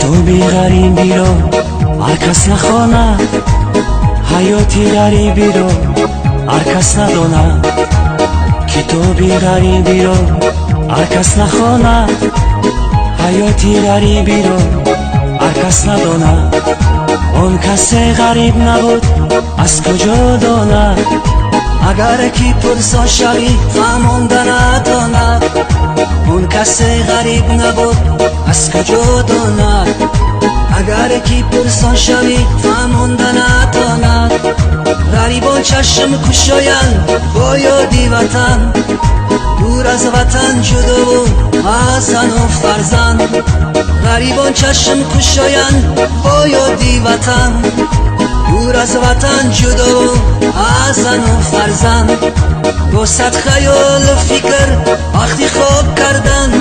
کتابی غریبی رو هر کس نخواند، حیاتی غریبی رو هر کس نداند. کتابی غریبی رو هر کس نخواند، حیاتی غریبی رو هر کس نداند. اون کس غریب نبود از کجا داند؟ اگر کی پرسان شوی فهمانده نداند. اون کس غریب نبود از کجا داند؟ اگر کی پرسان شوی فهمانده نداند. غریبان چشم کشایند با یادی وطن، دور از وطن جدا و از زن و فرزند. غریبان چشم کشایند با یادی وطن، دور از وطن جدا و از زن و فرزند. با صد خیال و فکر وقتی خواب کردن